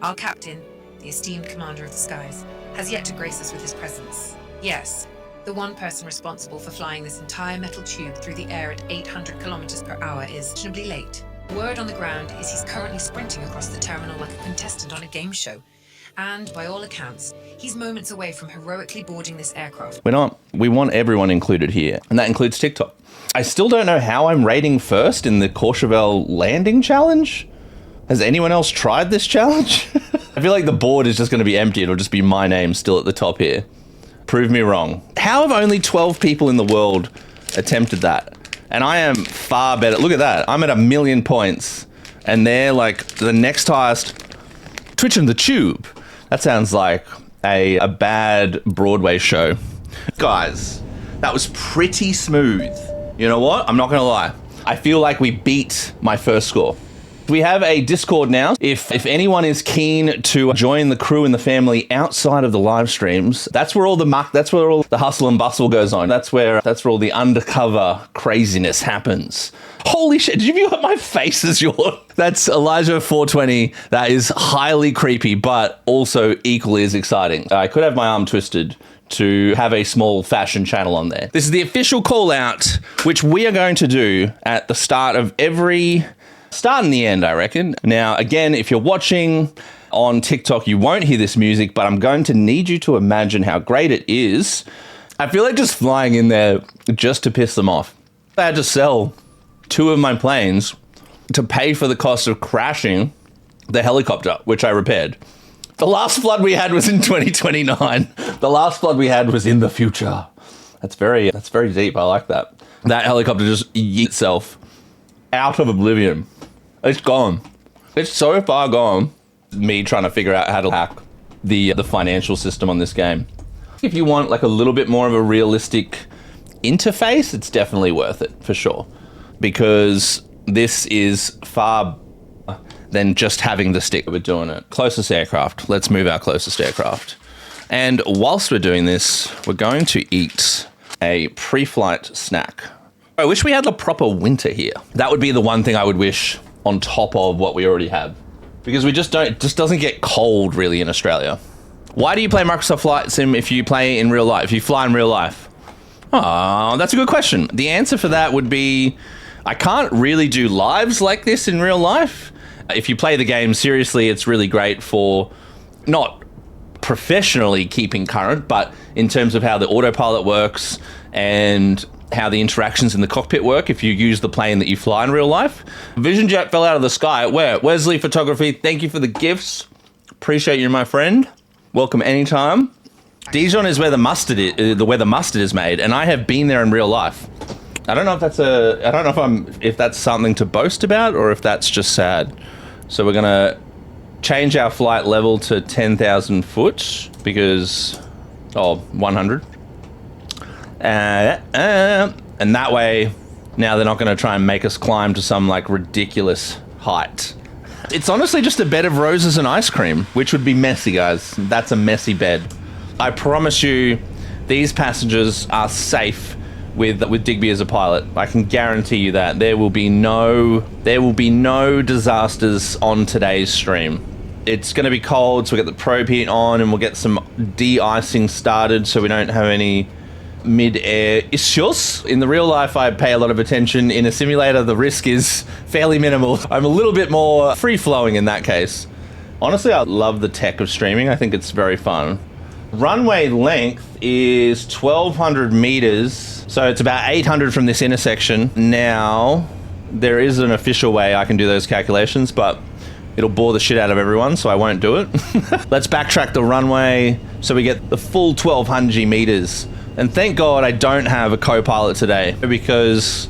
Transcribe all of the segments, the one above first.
Our captain, the esteemed commander of the skies, has yet to grace us with his presence. Yes, the one person responsible for flying this entire metal tube through the air at 800 kilometers per hour is reasonably late. Word on the ground is he's currently sprinting across the terminal like a contestant on a game show. And by all accounts, he's moments away from heroically boarding this aircraft. We're not. We want everyone included here, and that includes TikTok. I still don't know how I'm rating first in the Courchevel landing challenge. Has anyone else tried this challenge? I feel like the board is just going to be empty. It'll just be my name still at the top here. Prove me wrong. How have only 12 people in the world attempted that? And I am far better. Look at that. I'm at 1 million points, and they're like the next highest. Twitch and the Tube. That sounds like a bad Broadway show. Guys, that was pretty smooth. You know what? I'm not gonna lie. I feel like we beat my first score. We have a Discord now. If anyone is keen to join the crew and the family outside of the live streams, that's where all the hustle and bustle goes on. That's where all the undercover craziness happens. Holy shit, did you view my face as your... That's Elijah420. That is highly creepy, but also equally as exciting. I could have my arm twisted to have a small fashion channel on there. This is the official call out, which we are going to do at the start of every... Start and the end, I reckon. Now, again, if you're watching on TikTok, you won't hear this music, but I'm going to need you to imagine how great it is. I feel like just flying in there just to piss them off. I had to sell 2 of my planes to pay for the cost of crashing the helicopter, which I repaired. The last flood we had was in 2029. The last flood we had was in the future. That's very deep. I like that. That helicopter just yeet itself out of oblivion. It's gone. It's so far gone. Me trying to figure out how to hack the financial system on this game. If you want like a little bit more of a realistic interface, it's definitely worth it for sure. Because this is far than just having the stick. We're doing it. Closest aircraft. Let's move our closest aircraft. And whilst we're doing this, we're going to eat a pre-flight snack. I wish we had a proper winter here. That would be the one thing I would wish on top of what we already have. Because we just don't, it just doesn't get cold really in Australia. Why do you play Microsoft Flight Sim if you play in real life, if you fly in real life? Oh, that's a good question. The answer for that would be, I can't really do lives like this in real life. If you play the game seriously, it's really great for not professionally keeping current, but in terms of how the autopilot works and how the interactions in the cockpit work if you use the plane that you fly in real life. Vision jet fell out of the sky. Where? Wesley Photography, thank you for the gifts. Appreciate you, my friend. Welcome anytime. Dijon is where the mustard is made, and I have been there in real life. I don't know if that's something to boast about or if that's just sad. So we're gonna change our flight level to 10,000 foot because 100. And that way, now they're not going to try and make us climb to some like ridiculous height. It's honestly just a bed of roses and ice cream, which would be messy, guys. That's a messy bed. I promise you, these passengers are safe with Digby as a pilot. I can guarantee you that there will be no disasters on today's stream. It's going to be cold, so we'll get the probe heat on and we'll get some de-icing started so we don't have any mid-air issues. In the real life, I pay a lot of attention. In a simulator, the risk is fairly minimal. I'm a little bit more free-flowing in that case. Honestly, I love the tech of streaming. I think it's very fun. Runway length is 1,200 meters, so it's about 800 from this intersection. Now, there is an official way I can do those calculations, but it'll bore the shit out of everyone, so I won't do it. Let's backtrack the runway so we get the full 1,200 meters. And thank God I don't have a co-pilot today, because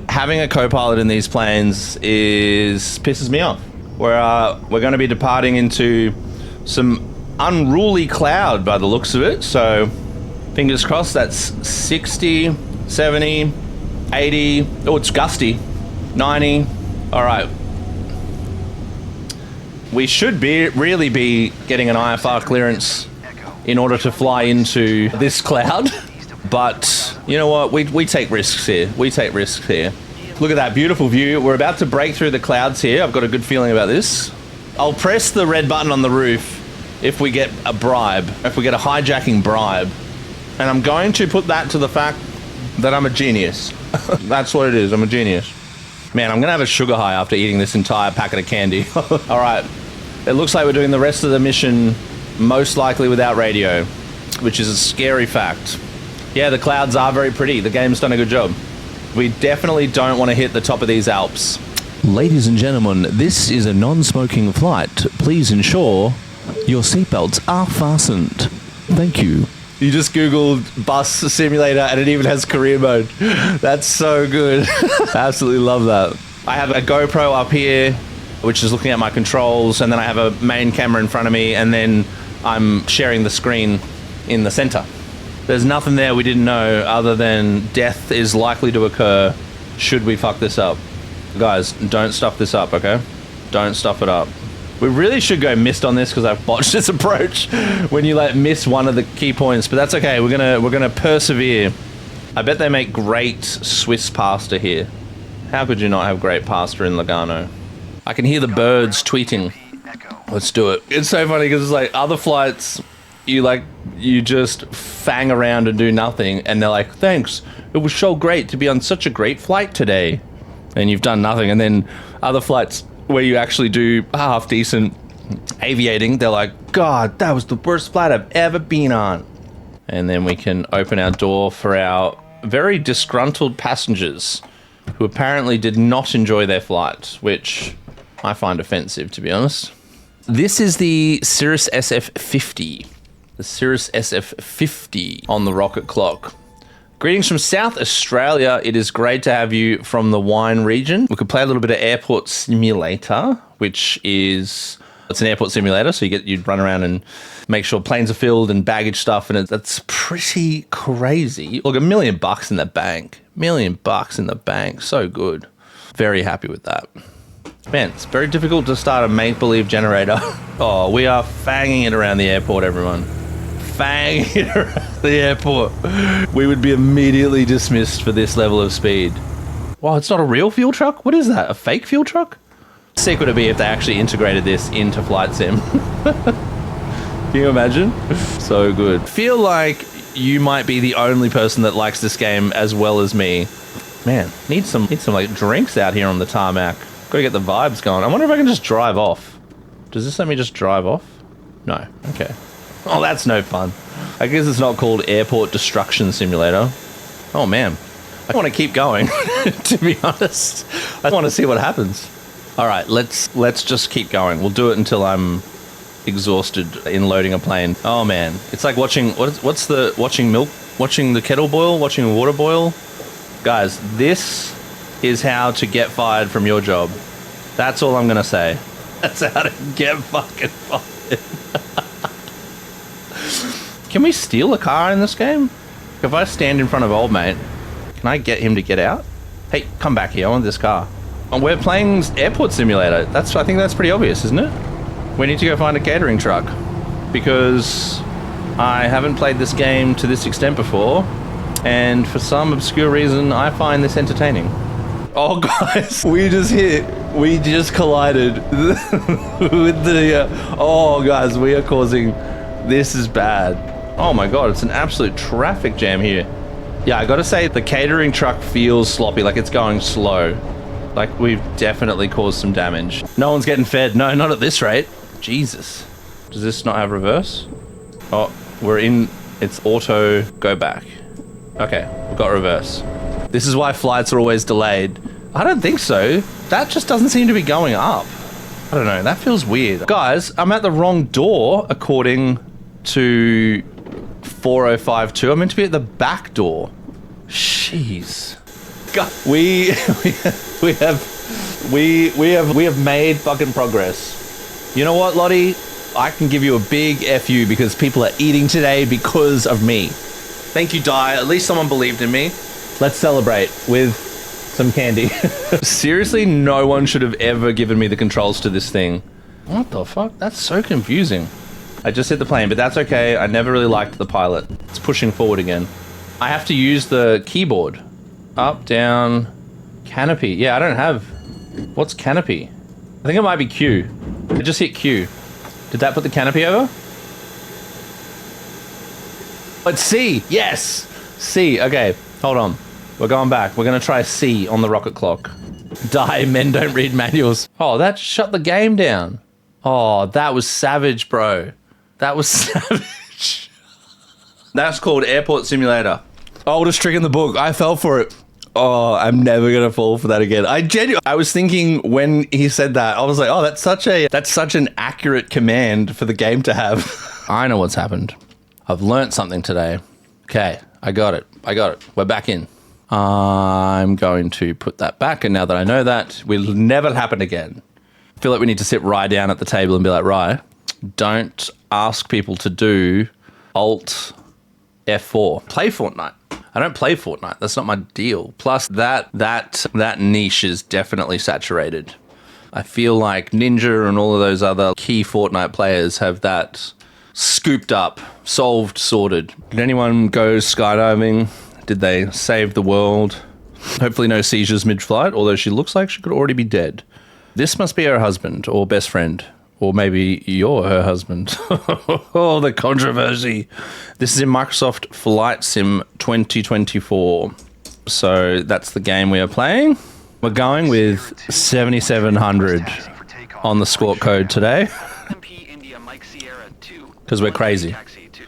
having a co-pilot in these planes pisses me off. We're going to be departing into some unruly cloud by the looks of it. So fingers crossed. That's 60, 70, 80. Oh, it's gusty. 90. All right. We should really be getting an IFR clearance in order to fly into this cloud. But you know what? We take risks here. We take risks here. Look at that beautiful view. We're about to break through the clouds here. I've got a good feeling about this. I'll press the red button on the roof if we get a bribe, if we get a hijacking bribe. And I'm going to put that to the fact that I'm a genius. That's what it is, I'm a genius. Man, I'm gonna have a sugar high after eating this entire packet of candy. All right, it looks like we're doing the rest of the mission most likely without radio, which is a scary fact. Yeah, the clouds are very pretty. The game's done a good job. We definitely don't want to hit the top of these Alps. Ladies and gentlemen, this is a non-smoking flight. Please ensure your seatbelts are fastened. Thank you. You just Googled bus simulator and it even has career mode. That's so good. Absolutely love that. I have a GoPro up here, which is looking at my controls, and then I have a main camera in front of me, and then I'm sharing the screen in the center. There's nothing there we didn't know other than death is likely to occur should we fuck this up. Guys, don't stuff this up, okay? Don't stuff it up. We really should go missed on this because I've botched this approach when you like miss one of the key points, but that's okay. We're gonna persevere. I bet they make great Swiss pasta here. How could you not have great pasta in Lugano? I can hear the birds tweeting. Let's do it. It's so funny because it's like other flights, you just fang around and do nothing, and they're like, thanks, it was so great to be on such a great flight today. And you've done nothing. And then other flights where you actually do half decent aviating, they're like, God, that was the worst flight I've ever been on. And then we can open our door for our very disgruntled passengers who apparently did not enjoy their flight, which I find offensive, to be honest. This is the Cirrus SF50. The Cirrus SF50 on the rocket clock. Greetings from South Australia. It is great to have you from the wine region. We could play a little bit of Airport Simulator, which is, it's an airport simulator, so you'd run around and make sure planes are filled and baggage stuff, and that's pretty crazy. Look, $1 million in the bank. $1 million in the bank. So good. Very happy with that. Man, it's very difficult to start a make-believe generator. Oh, we are fanging it around the airport, everyone. Fanging it around the airport. We would be immediately dismissed for this level of speed. Wow, it's not a real fuel truck? What is that? A fake fuel truck? How sick would it be if they actually integrated this into Flight Sim? Can you imagine? So good. Feel like you might be the only person that likes this game as well as me. Man, need some like drinks out here on the tarmac. Gotta get the vibes going. I wonder if I can just drive off. Does this let me just drive off? No. Okay. Oh, that's no fun. I guess it's not called Airport Destruction Simulator. Oh man, I want to keep going. To be honest, I want to see what happens. All right, let's just keep going. We'll do it until I'm exhausted in loading a plane. Oh man, it's like watching watching the kettle boil, watching water boil. Guys, this is how to get fired from your job. That's all I'm gonna say. That's how to get fucking fired. Can we steal a car in this game? If I stand in front of old mate, can I get him to get out? Hey, come back here, I want this car. Oh, we're playing Airport Simulator. I think that's pretty obvious, isn't it? We need to go find a catering truck because I haven't played this game to this extent before, and for some obscure reason, I find this entertaining. Oh guys, we just collided with the, oh guys, we are causing, this is bad. Oh my god, it's an absolute traffic jam here. Yeah, I gotta say, the catering truck feels sloppy, like it's going slow. Like, we've definitely caused some damage. No one's getting fed. No, not at this rate. Jesus. Does this not have reverse? Oh, we're in, it's auto, go back. Okay, we've got reverse. This is why flights are always delayed. I don't think so. That just doesn't seem to be going up. I don't know, that feels weird. Guys, I'm at the wrong door according to 4052. I'm meant to be at the back door. Jeez. God, we have made fucking progress. You know what, Lottie? I can give you a big FU because people are eating today because of me. Thank you, Di. At least someone believed in me. Let's celebrate with some candy. Seriously, no one should have ever given me the controls to this thing. What the fuck? That's so confusing. I just hit the plane, but that's okay. I never really liked the pilot. It's pushing forward again. I have to use the keyboard. Up, down, canopy. Yeah, I don't have... What's canopy? I think it might be Q. It just hit Q. Did that put the canopy over? Let's C. Yes. C. Okay, hold on. We're going back. We're going to try C on the rocket clock. Die, men don't read manuals. Oh, that shut the game down. Oh, that was savage, bro. That was savage. That's called Airport Simulator. Oldest trick in the book. I fell for it. Oh, I'm never going to fall for that again. I was thinking when he said that, I was like, oh, that's such an accurate command for the game to have. I know what's happened. I've learnt something today. Okay, I got it. We're back in. I'm going to put that back, and now that I know that, will never happen again. I feel like we need to sit Rye down at the table and be like, Rye, don't ask people to do Alt F4. Play Fortnite. I don't play Fortnite. That's not my deal. Plus, that niche is definitely saturated. I feel like Ninja and all of those other key Fortnite players have that scooped up, solved, sorted. Did anyone go skydiving? Did they save the world? Hopefully no seizures mid-flight, although she looks like she could already be dead. This must be her husband or best friend. Or maybe you're her husband. Oh, the controversy. This is in Microsoft Flight Sim 2024. So that's the game we are playing. We're going with 7700 on the squawk code today. Because we're crazy.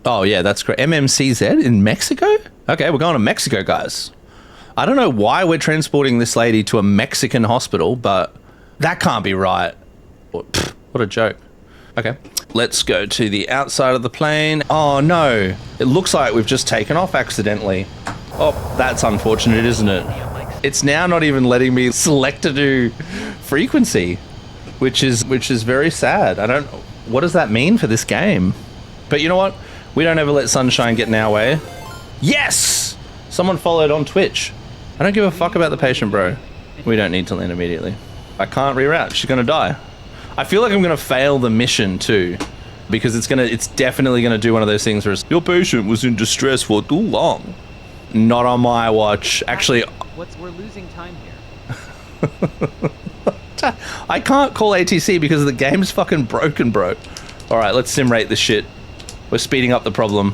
Oh, yeah, that's great. MMCZ in Mexico? Okay, we're going to Mexico, guys. I don't know why we're transporting this lady to a Mexican hospital, but that can't be right. What a joke. Okay, let's go to the outside of the plane. Oh, no. It looks like we've just taken off accidentally. Oh, that's unfortunate, isn't it? It's now not even letting me select a new frequency, which is very sad. What does that mean for this game? But you know what? We don't ever let sunshine get in our way. Yes! Someone followed on Twitch. I don't give a fuck about the patient, bro. We don't need to land immediately. I can't reroute. She's gonna die. I feel like I'm gonna fail the mission too, because it's definitely gonna do one of those things where your patient was in distress for too long. Not on my watch. Actually, we're losing time here. I can't call ATC because the game's fucking broken, bro. All right, let's sim rate this shit. We're speeding up the problem.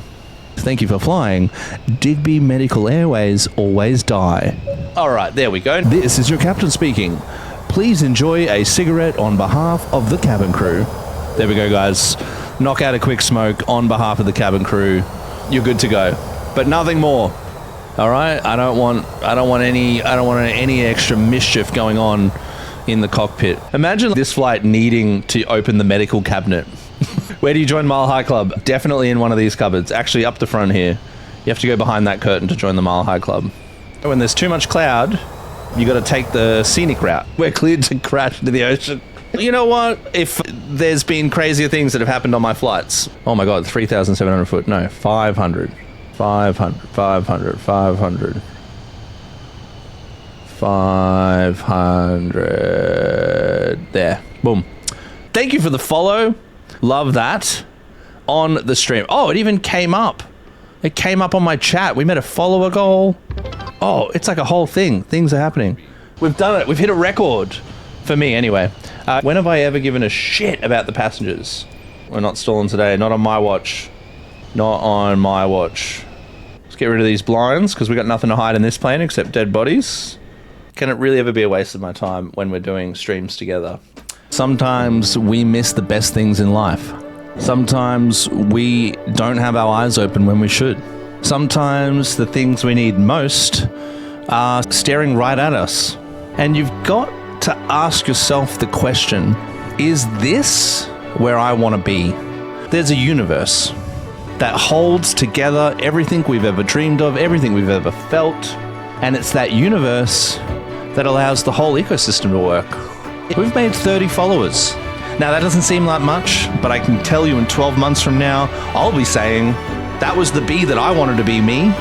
Thank you for flying. Digby Medical Airways always die. All right, there we go. This is your captain speaking. Please enjoy a cigarette on behalf of the cabin crew. There we go, guys. Knock out a quick smoke on behalf of the cabin crew. You're good to go, but nothing more. All right. I don't want any extra mischief going on in the cockpit. Imagine this flight needing to open the medical cabinet. Where do you join Mile High Club? Definitely in one of these cupboards. Actually, up the front here. You have to go behind that curtain to join the Mile High Club. When there's too much cloud, you got to take the scenic route. We're cleared to crash into the ocean. You know what? If there's been crazier things that have happened on my flights. Oh my God, 3,700 foot. No, 500. 500. 500. 500. 500. There. Boom. Thank you for the follow. Love that. On the stream. Oh, it even came up. It came up on my chat. We met a follower goal. Oh, it's like a whole thing. Things are happening. We've done it. We've hit a record. For me, anyway. When have I ever given a shit about the passengers? We're not stalling today. Not on my watch. Not on my watch. Let's get rid of these blinds because we got nothing to hide in this plane except dead bodies. Can it really ever be a waste of my time when we're doing streams together? Sometimes we miss the best things in life. Sometimes we don't have our eyes open when we should. Sometimes the things we need most are staring right at us. And you've got to ask yourself the question, is this where I want to be? There's a universe that holds together everything we've ever dreamed of, everything we've ever felt, and it's that universe that allows the whole ecosystem to work. We've made 30 followers. Now that doesn't seem like much, but I can tell you in 12 months from now, I'll be saying, that was the bee that I wanted to be me.